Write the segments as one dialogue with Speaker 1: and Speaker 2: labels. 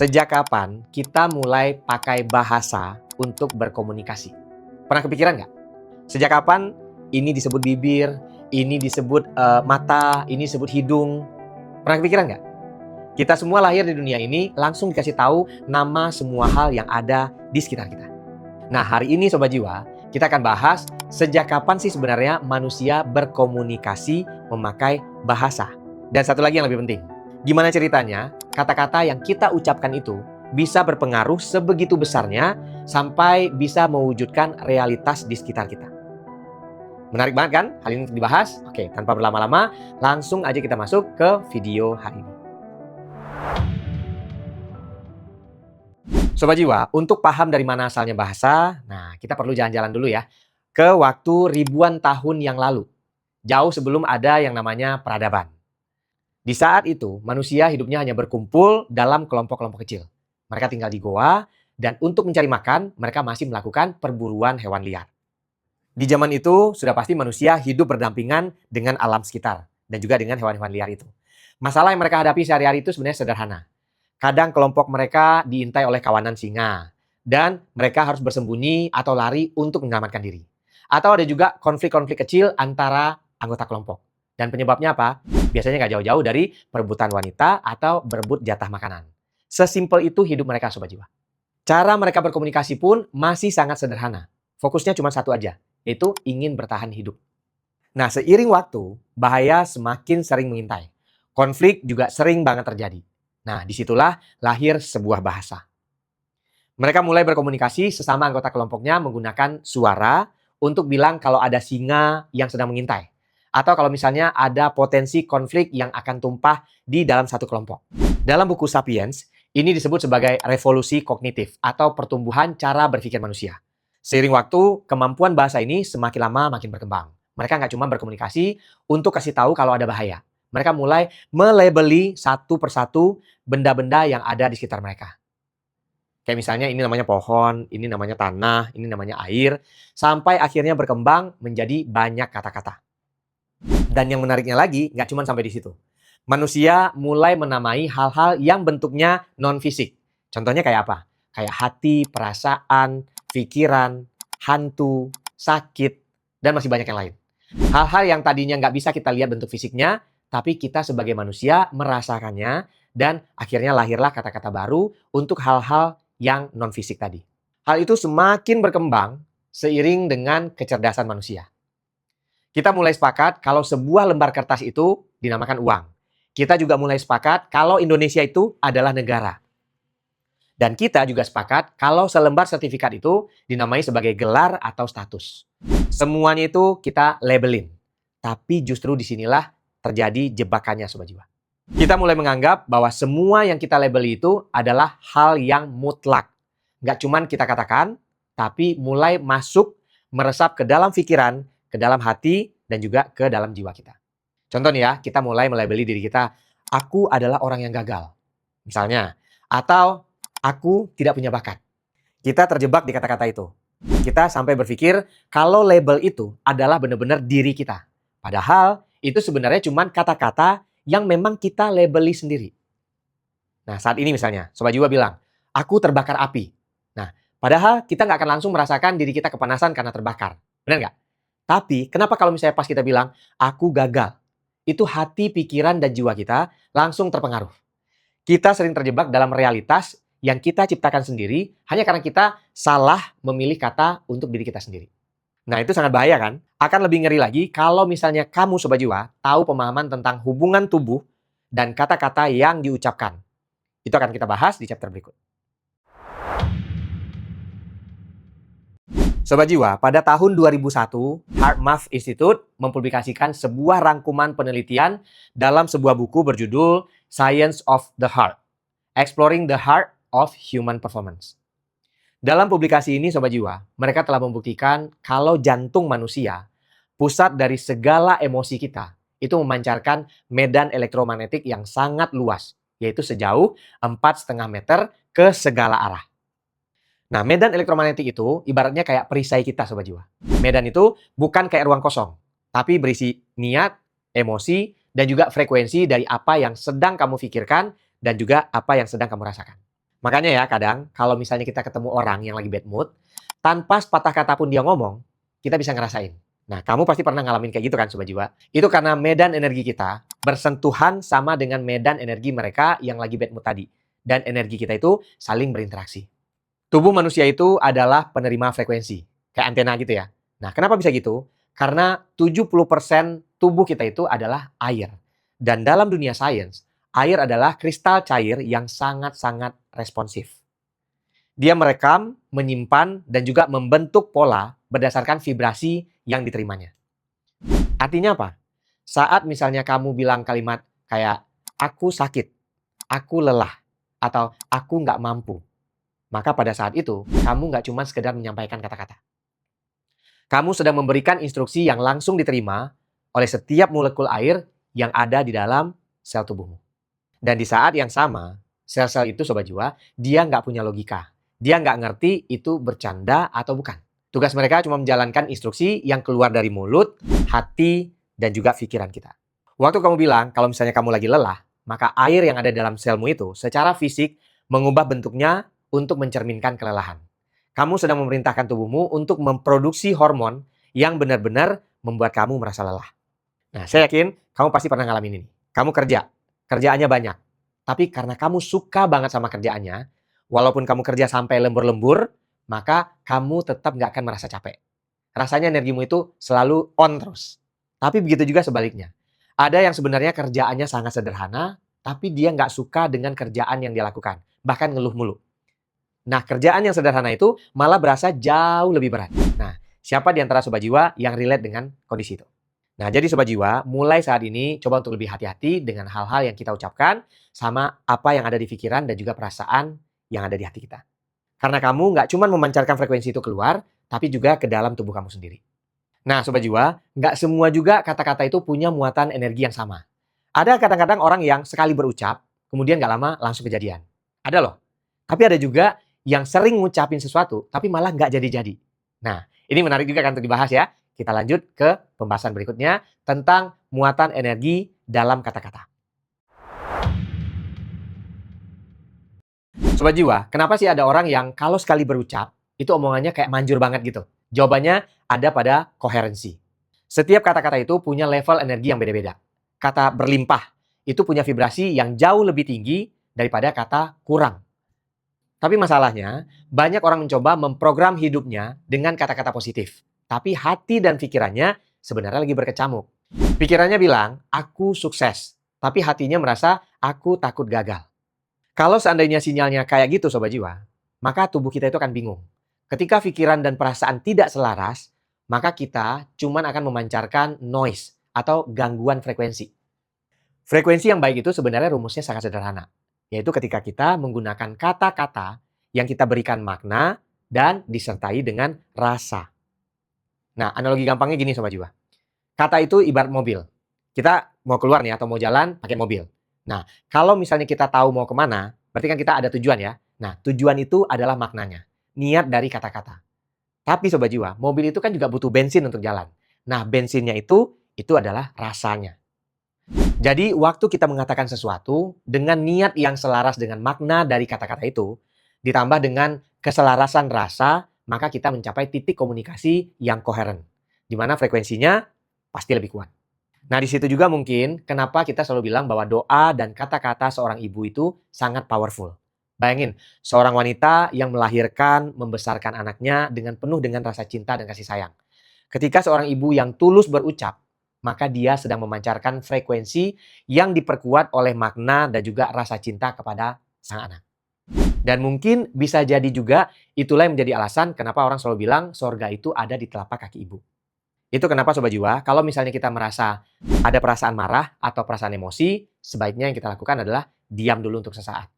Speaker 1: Sejak kapan kita mulai pakai bahasa untuk berkomunikasi? Pernah kepikiran nggak? Sejak kapan ini disebut bibir, ini disebut mata, ini disebut hidung? Pernah kepikiran nggak? Kita semua lahir di dunia ini langsung dikasih tahu nama semua hal yang ada di sekitar kita. Nah, hari ini Sobat Jiwa, kita akan bahas sejak kapan sih sebenarnya manusia berkomunikasi memakai bahasa. Dan satu lagi yang lebih penting, gimana ceritanya kata-kata yang kita ucapkan itu bisa berpengaruh sebegitu besarnya sampai bisa mewujudkan realitas di sekitar kita. Menarik banget kan hal ini untuk dibahas? Oke, tanpa berlama-lama, langsung aja kita masuk ke video hari ini. Sobat Jiwa, untuk paham dari mana asalnya bahasa, nah kita perlu jalan-jalan dulu ya ke waktu ribuan tahun yang lalu. Jauh sebelum ada yang namanya peradaban. Di saat itu, manusia hidupnya hanya berkumpul dalam kelompok-kelompok kecil. Mereka tinggal di goa, dan untuk mencari makan, mereka masih melakukan perburuan hewan liar. Di zaman itu, sudah pasti manusia hidup berdampingan dengan alam sekitar, dan juga dengan hewan-hewan liar itu. Masalah yang mereka hadapi sehari-hari itu sebenarnya sederhana. Kadang kelompok mereka diintai oleh kawanan singa, dan mereka harus bersembunyi atau lari untuk menyelamatkan diri. Atau ada juga konflik-konflik kecil antara anggota kelompok. Dan penyebabnya apa? Biasanya nggak jauh-jauh dari perebutan wanita atau berebut jatah makanan. Sesimpel itu hidup mereka, Sobat Jiwa. Cara mereka berkomunikasi pun masih sangat sederhana. Fokusnya cuma satu aja, yaitu ingin bertahan hidup. Nah, seiring waktu, bahaya semakin sering mengintai. Konflik juga sering banget terjadi. Nah, disitulah lahir sebuah bahasa. Mereka mulai berkomunikasi sesama anggota kelompoknya menggunakan suara untuk bilang kalau ada singa yang sedang mengintai. Atau kalau misalnya ada potensi konflik yang akan tumpah di dalam satu kelompok. Dalam buku Sapiens, ini disebut sebagai revolusi kognitif atau pertumbuhan cara berpikir manusia. Seiring waktu, kemampuan bahasa ini semakin lama makin berkembang. Mereka nggak cuma berkomunikasi untuk kasih tahu kalau ada bahaya. Mereka mulai melabeli satu persatu benda-benda yang ada di sekitar mereka. Kayak misalnya ini namanya pohon, ini namanya tanah, ini namanya air. Sampai akhirnya berkembang menjadi banyak kata-kata. Dan yang menariknya lagi, nggak cuma sampai di situ. Manusia mulai menamai hal-hal yang bentuknya non-fisik. Contohnya kayak apa? Kayak hati, perasaan, pikiran, hantu, sakit, dan masih banyak yang lain. Hal-hal yang tadinya nggak bisa kita lihat bentuk fisiknya, tapi kita sebagai manusia merasakannya, dan akhirnya lahirlah kata-kata baru untuk hal-hal yang non-fisik tadi. Hal itu semakin berkembang seiring dengan kecerdasan manusia. Kita mulai sepakat kalau sebuah lembar kertas itu dinamakan uang. Kita juga mulai sepakat kalau Indonesia itu adalah negara. Dan kita juga sepakat kalau selembar sertifikat itu dinamai sebagai gelar atau status. Semuanya itu kita labelin. Tapi justru disinilah terjadi jebakannya, Sobat Jiwa. Kita mulai menganggap bahwa semua yang kita labeli itu adalah hal yang mutlak. Nggak cuman kita katakan, tapi mulai masuk, meresap ke dalam pikiran, ke dalam hati, dan juga ke dalam jiwa kita. Contoh nih ya, kita mulai melabeli diri kita, aku adalah orang yang gagal. Misalnya, atau aku tidak punya bakat. Kita terjebak di kata-kata itu. Kita sampai berpikir kalau label itu adalah benar-benar diri kita. Padahal itu sebenarnya cuma kata-kata yang memang kita labeli sendiri. Nah, saat ini misalnya, Sobat Jiwa bilang, aku terbakar api. Nah, padahal kita nggak akan langsung merasakan diri kita kepanasan karena terbakar. Benar nggak? Tapi, kenapa kalau misalnya pas kita bilang, aku gagal? Itu hati, pikiran, dan jiwa kita langsung terpengaruh. Kita sering terjebak dalam realitas yang kita ciptakan sendiri hanya karena kita salah memilih kata untuk diri kita sendiri. Nah, itu sangat bahaya kan? Akan lebih ngeri lagi kalau misalnya kamu, Sobat Jiwa, tahu pemahaman tentang hubungan tubuh dan kata-kata yang diucapkan. Itu akan kita bahas di chapter berikut. Sobat Jiwa, pada tahun 2001, HeartMath Institute mempublikasikan sebuah rangkuman penelitian dalam sebuah buku berjudul Science of the Heart, Exploring the Heart of Human Performance. Dalam publikasi ini, Sobat Jiwa, mereka telah membuktikan kalau jantung manusia, pusat dari segala emosi kita, itu memancarkan medan elektromagnetik yang sangat luas, yaitu sejauh 4,5 meter ke segala arah. Nah, medan elektromagnetik itu ibaratnya kayak perisai kita, Sobat Jiwa. Medan itu bukan kayak ruang kosong, tapi berisi niat, emosi, dan juga frekuensi dari apa yang sedang kamu pikirkan dan juga apa yang sedang kamu rasakan. Makanya ya kadang kalau misalnya kita ketemu orang yang lagi bad mood, tanpa sepatah kata pun dia ngomong, kita bisa ngerasain. Nah, kamu pasti pernah ngalamin kayak gitu kan Sobat Jiwa? Itu karena medan energi kita bersentuhan sama dengan medan energi mereka yang lagi bad mood tadi. Dan energi kita itu saling berinteraksi. Tubuh manusia itu adalah penerima frekuensi, kayak antena gitu ya. Nah, kenapa bisa gitu? Karena 70% tubuh kita itu adalah air. Dan dalam dunia sains, air adalah kristal cair yang sangat-sangat responsif. Dia merekam, menyimpan, dan juga membentuk pola berdasarkan vibrasi yang diterimanya. Artinya apa? Saat misalnya kamu bilang kalimat kayak, aku sakit, aku lelah, atau aku nggak mampu, maka pada saat itu, kamu nggak cuma sekedar menyampaikan kata-kata. Kamu sedang memberikan instruksi yang langsung diterima oleh setiap molekul air yang ada di dalam sel tubuhmu. Dan di saat yang sama, sel-sel itu Sobat Jiwa, dia nggak punya logika. Dia nggak ngerti itu bercanda atau bukan. Tugas mereka cuma menjalankan instruksi yang keluar dari mulut, hati, dan juga pikiran kita. Waktu kamu bilang kalau misalnya kamu lagi lelah, maka air yang ada dalam selmu itu secara fisik mengubah bentuknya untuk mencerminkan kelelahan. Kamu sedang memerintahkan tubuhmu untuk memproduksi hormon yang benar-benar membuat kamu merasa lelah. Nah, saya yakin kamu pasti pernah ngalamin ini. Kamu kerja, kerjaannya banyak. Tapi karena kamu suka banget sama kerjaannya, walaupun kamu kerja sampai lembur-lembur, maka kamu tetap nggak akan merasa capek. Rasanya energimu itu selalu on terus. Tapi begitu juga sebaliknya. Ada yang sebenarnya kerjaannya sangat sederhana, tapi dia nggak suka dengan kerjaan yang dia lakukan. Bahkan ngeluh mulu. Nah, kerjaan yang sederhana itu malah berasa jauh lebih berat. Nah, siapa di antara Sobat Jiwa yang relate dengan kondisi itu? Nah, jadi Sobat Jiwa, mulai saat ini coba untuk lebih hati-hati dengan hal-hal yang kita ucapkan sama apa yang ada di pikiran dan juga perasaan yang ada di hati kita. Karena kamu nggak cuma memancarkan frekuensi itu keluar, tapi juga ke dalam tubuh kamu sendiri. Nah, Sobat Jiwa, nggak semua juga kata-kata itu punya muatan energi yang sama. Ada kadang-kadang orang yang sekali berucap, kemudian nggak lama langsung kejadian. Ada loh. Tapi ada juga yang sering ngucapin sesuatu, tapi malah nggak jadi-jadi. Nah, ini menarik juga kan untuk dibahas ya. Kita lanjut ke pembahasan berikutnya tentang muatan energi dalam kata-kata. Sobat Jiwa, kenapa sih ada orang yang kalau sekali berucap, itu omongannya kayak manjur banget gitu? Jawabannya ada pada koherensi. Setiap kata-kata itu punya level energi yang beda-beda. Kata berlimpah itu punya vibrasi yang jauh lebih tinggi daripada kata kurang. Tapi masalahnya, banyak orang mencoba memprogram hidupnya dengan kata-kata positif. Tapi hati dan pikirannya sebenarnya lagi berkecamuk. Pikirannya bilang, aku sukses. Tapi hatinya merasa, aku takut gagal. Kalau seandainya sinyalnya kayak gitu Sobat Jiwa, maka tubuh kita itu akan bingung. Ketika pikiran dan perasaan tidak selaras, maka kita cuman akan memancarkan noise atau gangguan frekuensi. Frekuensi yang baik itu sebenarnya rumusnya sangat sederhana. Yaitu ketika kita menggunakan kata-kata yang kita berikan makna dan disertai dengan rasa. Nah, analogi gampangnya gini Sobat Jiwa. Kata itu ibarat mobil. Kita mau keluar nih atau mau jalan pakai mobil. Nah, kalau misalnya kita tahu mau kemana, berarti kan kita ada tujuan ya. Nah, tujuan itu adalah maknanya. Niat dari kata-kata. Tapi Sobat Jiwa, mobil itu kan juga butuh bensin untuk jalan. Nah, bensinnya itu adalah rasanya. Jadi, waktu kita mengatakan sesuatu dengan niat yang selaras dengan makna dari kata-kata itu, ditambah dengan keselarasan rasa, maka kita mencapai titik komunikasi yang koheren. Di mana frekuensinya pasti lebih kuat. Nah, di situ juga mungkin kenapa kita selalu bilang bahwa doa dan kata-kata seorang ibu itu sangat powerful. Bayangin, seorang wanita yang melahirkan, membesarkan anaknya dengan penuh dengan rasa cinta dan kasih sayang. Ketika seorang ibu yang tulus berucap, maka dia sedang memancarkan frekuensi yang diperkuat oleh makna dan juga rasa cinta kepada sang anak. Dan mungkin bisa jadi juga itulah yang menjadi alasan kenapa orang selalu bilang sorga itu ada di telapak kaki ibu. Itu kenapa Sobat Jiwa, kalau misalnya kita merasa ada perasaan marah atau perasaan emosi, sebaiknya yang kita lakukan adalah diam dulu untuk sesaat.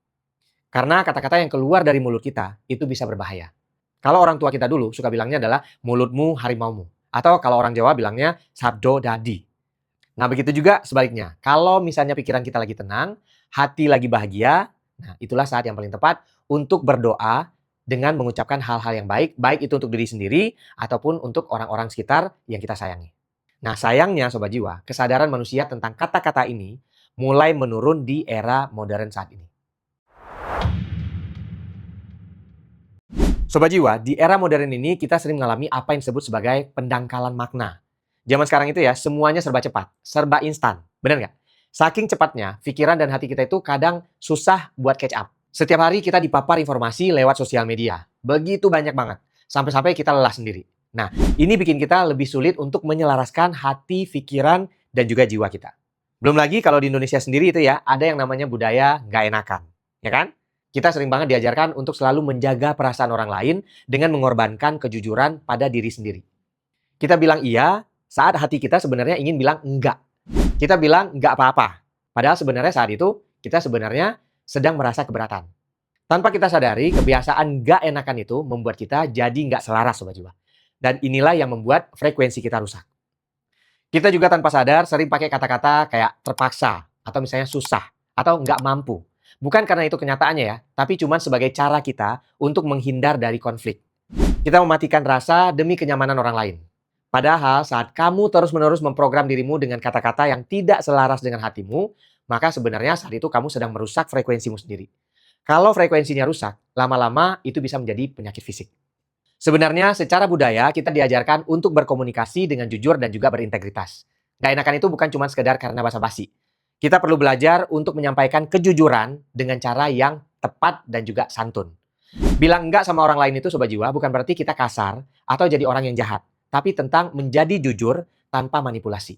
Speaker 1: Karena kata-kata yang keluar dari mulut kita itu bisa berbahaya. Kalau orang tua kita dulu suka bilangnya adalah mulutmu harimaumu. Atau kalau orang Jawa bilangnya sabdo dadi. Nah begitu juga sebaliknya. Kalau misalnya pikiran kita lagi tenang, hati lagi bahagia, nah itulah saat yang paling tepat untuk berdoa dengan mengucapkan hal-hal yang baik, baik itu untuk diri sendiri ataupun untuk orang-orang sekitar yang kita sayangi. Nah sayangnya Sobat Jiwa, kesadaran manusia tentang kata-kata ini mulai menurun di era modern saat ini. Sobat Jiwa, di era modern ini kita sering mengalami apa yang disebut sebagai pendangkalan makna. Zaman sekarang itu ya, semuanya serba cepat, serba instan. Benar nggak? Saking cepatnya, pikiran dan hati kita itu kadang susah buat catch up. Setiap hari kita dipapar informasi lewat sosial media. Begitu banyak banget. Sampai-sampai kita lelah sendiri. Nah, ini bikin kita lebih sulit untuk menyelaraskan hati, pikiran, dan juga jiwa kita. Belum lagi kalau di Indonesia sendiri itu ya, ada yang namanya budaya nggak enakan. Ya kan? Kita sering banget diajarkan untuk selalu menjaga perasaan orang lain dengan mengorbankan kejujuran pada diri sendiri. Kita bilang iya saat hati kita sebenarnya ingin bilang enggak. Kita bilang enggak apa-apa. Padahal sebenarnya saat itu kita sebenarnya sedang merasa keberatan. Tanpa kita sadari, kebiasaan enggak enakan itu membuat kita jadi enggak selaras, Sobat Jiwa. Dan inilah yang membuat frekuensi kita rusak. Kita juga tanpa sadar sering pakai kata-kata kayak terpaksa, atau misalnya susah, atau enggak mampu. Bukan karena itu kenyataannya ya, tapi cuma sebagai cara kita untuk menghindar dari konflik. Kita mematikan rasa demi kenyamanan orang lain. Padahal saat kamu terus-menerus memprogram dirimu dengan kata-kata yang tidak selaras dengan hatimu, maka sebenarnya saat itu kamu sedang merusak frekuensimu sendiri. Kalau frekuensinya rusak, lama-lama itu bisa menjadi penyakit fisik. Sebenarnya secara budaya kita diajarkan untuk berkomunikasi dengan jujur dan juga berintegritas. Gak enakan itu bukan cuma sekedar karena basa-basi. Kita perlu belajar untuk menyampaikan kejujuran dengan cara yang tepat dan juga santun. Bilang enggak sama orang lain itu Sobat Jiwa bukan berarti kita kasar atau jadi orang yang jahat. Tapi tentang menjadi jujur tanpa manipulasi.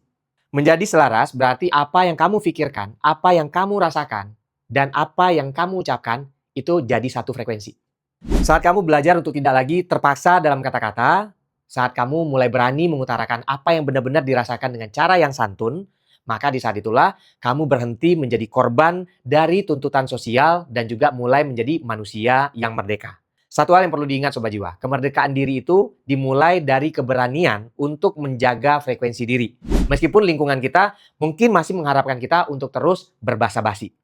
Speaker 1: Menjadi selaras berarti apa yang kamu pikirkan, apa yang kamu rasakan, dan apa yang kamu ucapkan itu jadi satu frekuensi. Saat kamu belajar untuk tidak lagi terpaksa dalam kata-kata, saat kamu mulai berani mengutarakan apa yang benar-benar dirasakan dengan cara yang santun, maka di saat itulah kamu berhenti menjadi korban dari tuntutan sosial dan juga mulai menjadi manusia yang merdeka. Satu hal yang perlu diingat Sobat Jiwa, kemerdekaan diri itu dimulai dari keberanian untuk menjaga frekuensi diri. Meskipun lingkungan kita mungkin masih mengharapkan kita untuk terus berbasa-basi.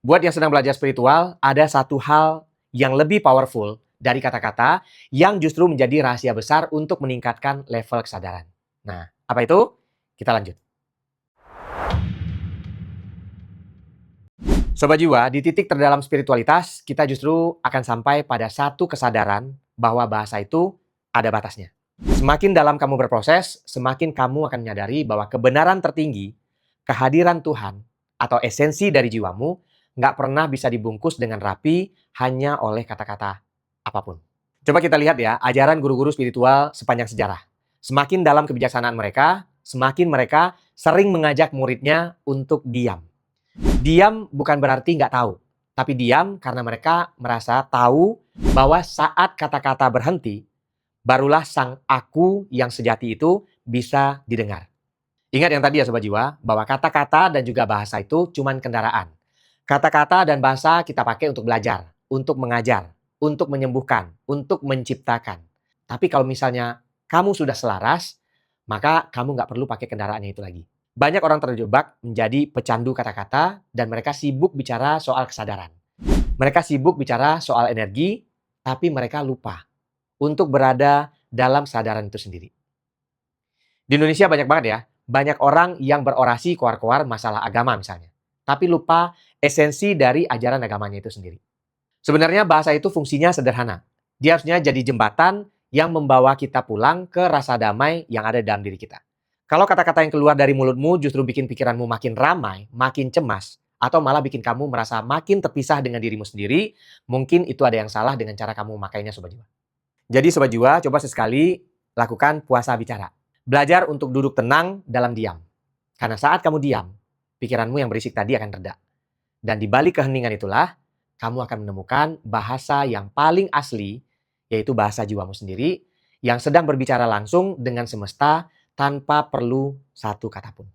Speaker 1: Buat yang sedang belajar spiritual, ada satu hal yang lebih powerful dari kata-kata yang justru menjadi rahasia besar untuk meningkatkan level kesadaran. Nah, apa itu? Kita lanjut. Sobat Jiwa, di titik terdalam spiritualitas, kita justru akan sampai pada satu kesadaran bahwa bahasa itu ada batasnya. Semakin dalam kamu berproses, semakin kamu akan menyadari bahwa kebenaran tertinggi, kehadiran Tuhan, atau esensi dari jiwamu, nggak pernah bisa dibungkus dengan rapi hanya oleh kata-kata apapun. Coba kita lihat ya, ajaran guru-guru spiritual sepanjang sejarah. Semakin dalam kebijaksanaan mereka, semakin mereka sering mengajak muridnya untuk diam. Diam bukan berarti nggak tahu, tapi diam karena mereka merasa tahu bahwa saat kata-kata berhenti, barulah sang aku yang sejati itu bisa didengar. Ingat yang tadi ya Sobat Jiwa, bahwa kata-kata dan juga bahasa itu cuman kendaraan. Kata-kata dan bahasa kita pakai untuk belajar, untuk mengajar, untuk menyembuhkan, untuk menciptakan. Tapi kalau misalnya kamu sudah selaras, maka kamu nggak perlu pakai kendaraannya itu lagi. Banyak orang terjebak menjadi pecandu kata-kata dan mereka sibuk bicara soal kesadaran. Mereka sibuk bicara soal energi, tapi mereka lupa untuk berada dalam kesadaran itu sendiri. Di Indonesia banyak banget ya, banyak orang yang berorasi koar-koar masalah agama misalnya. Tapi lupa esensi dari ajaran agamanya itu sendiri. Sebenarnya bahasa itu fungsinya sederhana. Dia harusnya jadi jembatan yang membawa kita pulang ke rasa damai yang ada dalam diri kita. Kalau kata-kata yang keluar dari mulutmu justru bikin pikiranmu makin ramai, makin cemas, atau malah bikin kamu merasa makin terpisah dengan dirimu sendiri, mungkin itu ada yang salah dengan cara kamu memakainya Sobat Jiwa. Jadi Sobat Jiwa, coba sesekali lakukan puasa bicara. Belajar untuk duduk tenang dalam diam. Karena saat kamu diam, pikiranmu yang berisik tadi akan reda. Dan di balik keheningan itulah, kamu akan menemukan bahasa yang paling asli, yaitu bahasa jiwamu sendiri, yang sedang berbicara langsung dengan semesta tanpa perlu satu kata pun.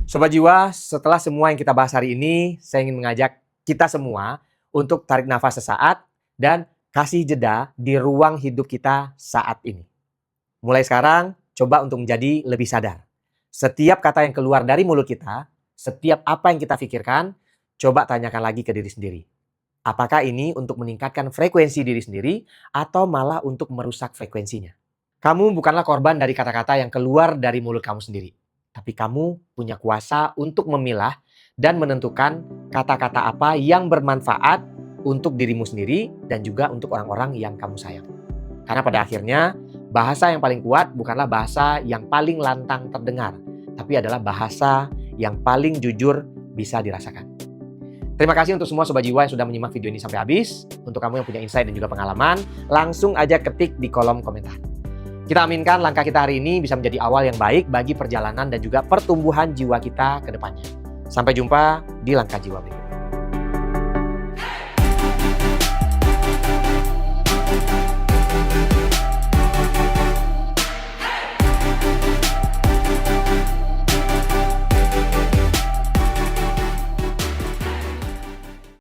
Speaker 1: Sobat Jiwa, setelah semua yang kita bahas hari ini, saya ingin mengajak kita semua untuk tarik nafas sesaat dan kasih jeda di ruang hidup kita saat ini. Mulai sekarang, coba untuk menjadi lebih sadar. Setiap kata yang keluar dari mulut kita, setiap apa yang kita pikirkan, coba tanyakan lagi ke diri sendiri. Apakah ini untuk meningkatkan frekuensi diri sendiri atau malah untuk merusak frekuensinya? Kamu bukanlah korban dari kata-kata yang keluar dari mulut kamu sendiri. Tapi kamu punya kuasa untuk memilah dan menentukan kata-kata apa yang bermanfaat untuk dirimu sendiri dan juga untuk orang-orang yang kamu sayang. Karena pada akhirnya, bahasa yang paling kuat bukanlah bahasa yang paling lantang terdengar, tapi adalah bahasa yang paling jujur bisa dirasakan. Terima kasih untuk semua Sobat Jiwa yang sudah menyimak video ini sampai habis. Untuk kamu yang punya insight dan juga pengalaman, langsung aja ketik di kolom komentar. Kita aminkan langkah kita hari ini bisa menjadi awal yang baik bagi perjalanan dan juga pertumbuhan jiwa kita ke depannya. Sampai jumpa di langkah jiwa berikutnya.